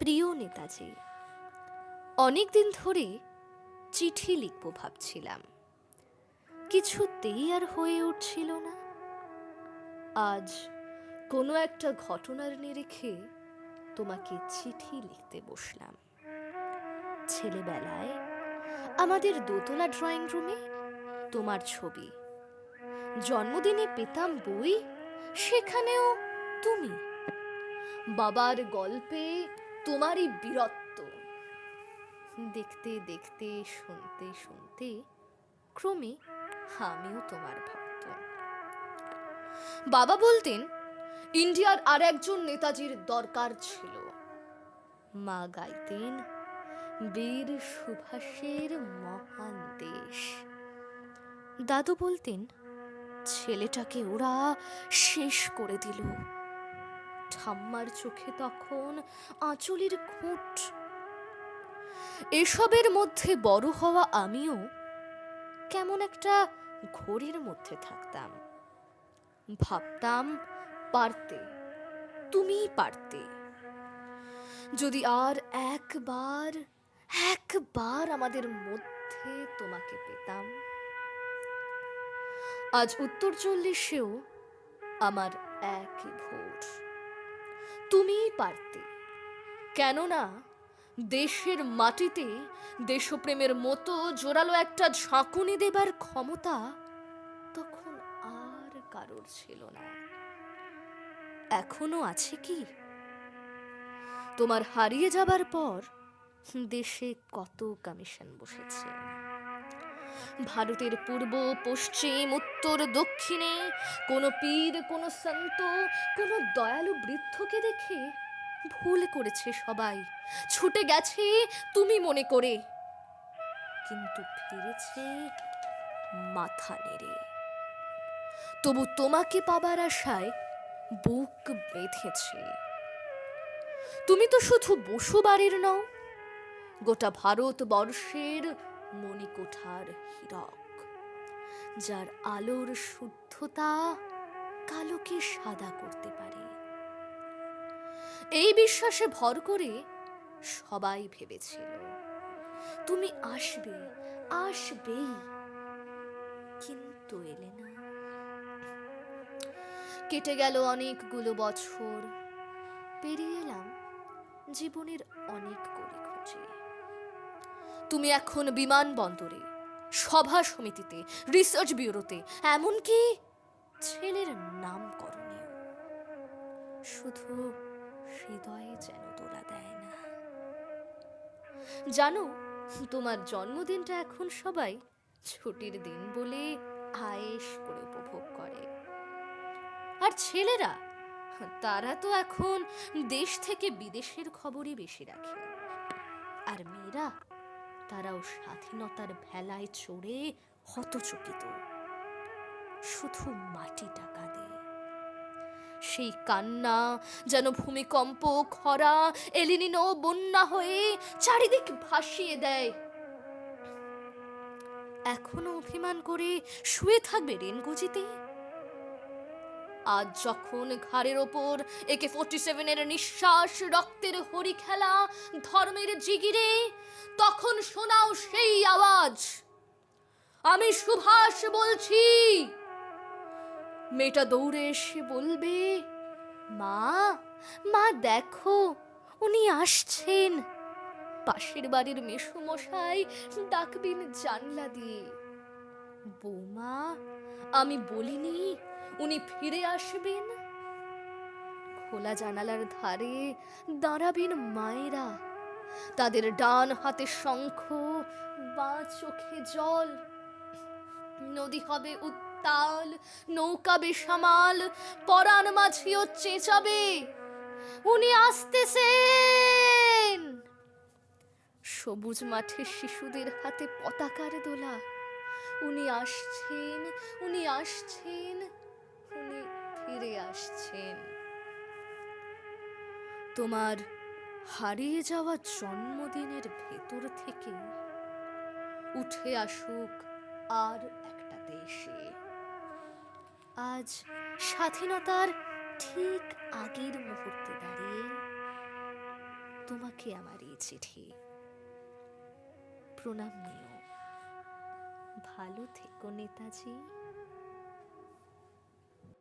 প্রিয় নেতাজি, অনেকদিন ধরে চিঠি লিখব ভাবছিলাম, কিছুতেই আর হয়ে উঠছিল না। আজ কোনো একটা ঘটনার নিরিখে তোমাকে চিঠি লিখতে বসলাম। ছেলেবেলায় আমাদের দোতলা ড্রয়িং রুমে তোমার ছবি, জন্মদিনে পেতাম বই, সেখানেও তুমি। বাবার গল্পে তোমারই বীরত্ব, দেখতে দেখতে শুনতে শুনতে ক্রমে আমিও তোমার ভক্ত। বাবা বলতেন ইন্ডিয়ার আর একজন নেতাজির দরকার ছিল। মা গাইতেন বীর সুভাষের মহান দেশ। দাদু বলতেন ছেলেটাকে ওরা শেষ করে দিল। ঠাম্মার চোখে তখন আঁচলের খুঁট। এসবের মধ্যে বড় হওয়া আমিও কেমন একটা ঘোরের মধ্যে থাকতাম। ভাবতাম পারতে, তুমিই পারতে, যদি আর একবার একবার আমাদের মধ্যে তোমাকে পেতাম। আজ উত্তর 40-এও আমার একই ভোর। তুমিই পারতে, কেননা দেশের মাটিতে দেশপ্রেমের মতো জোরালো একটা ঝাঁকুনি দেবার ক্ষমতা তখন আর কারোর ছিল না। এখনো আছে কি? তোমার হারিয়ে যাবার পর দেশে কত কমিশন বসেছে। ভারতের পূর্ব পশ্চিম উত্তর দক্ষিণে কোনো পীর, কোনো সন্ত, কোনো দয়ালু বৃদ্ধকে দেখে ভুল করেছে সবাই, ছুটে গেছে তুমি মনে করে, কিন্তু ফিরেছে মাথা নেড়ে। তবু তোমাকে পাবার আশায় বুক বেঁধেছে। তুমি তো শুধু বসুবাড়ির নও, গোটা ভারতবর্ষের মণিকোঠার হীরক, যার আলোর শুদ্ধতা কালোকে সাদা করতে পারে। এই বিশ্বাসে ভর করে সবাই ভেবেছিল তুমি আসবে, আসবেই, কিন্তু এলে না। কেটে গেল অনেকগুলো বছর, পেরিয়ে এলাম জীবনের অনেক গলিখুঁজে। তুমি এখন বিমানবন্দরে, সভা সমিতিতে, রিসার্চ ব্যুরোতে, এমনকি ছেলের নামকরণেও। শুধু হৃদয়ে যেন দোলা দেয় না। জানো, তোমার জন্মদিনটা এখন সবাই ছুটির দিন বলে আয়েশ করে উপভোগ করে। আর ছেলেরা, তারা তো এখন দেশ থেকে বিদেশের খবরই বেশি রাখে। আর মেয়েরা, তারাও স্বাধীনতার ভেলায় চড়ে হতচকিত, শুধু মাটিটা কাঁদে। সেই কান্না যেন ভূমিকম্প, খরা, এলিনিনো, বন্যা হয়ে চারিদিক ভাসিয়ে দেয়। এখনো অভিমান করে শুয়ে থাকবে রেনগুজিতে? আজ যখন ঘাড়ের ওপর AK-47 নিঃশ্বাস, রক্তের হরি খেলা, ধর্মের জিগিরে, তখন শোনাও সেই আওয়াজ, আমি সুভাষ বলছি। মেয়েটা দৌড়ে এসে বলবে, মা, মা দেখো, উনি আসছেন। পাশের বাড়ির মেসোমশাই ডাকবেন জানলা দিয়ে, বৌমা, আমি বলিনি উনি ফিরে আসবেন? খোলা জানালার ধারে দাঁড়াবেন মায়েরা, তাদের ডান হাতে শঙ্খ, বাঁ চোখে জল। নদী হবে উত্তাল, নৌকা বেসামাল, পরাণ মাঝিও চেঁচাবে, উনি আসতেছেন। সবুজ মাঠে শিশুদের হাতে পতাকার দোলা, উনি আসছেন, উনি আসছেন, উনি ফিরে আসছেন। তোমার হারিয়ে যাওয়া জন্মদিনের ভেতর থেকে উঠে আসুক আর একটা দেশে। আজ স্বাধীনতার ঠিক আগের মুহূর্তে দাঁড়িয়ে তোমাকে আমার এই চিঠি। প্রণাম নিও। ভালো থেকো নেতাজি।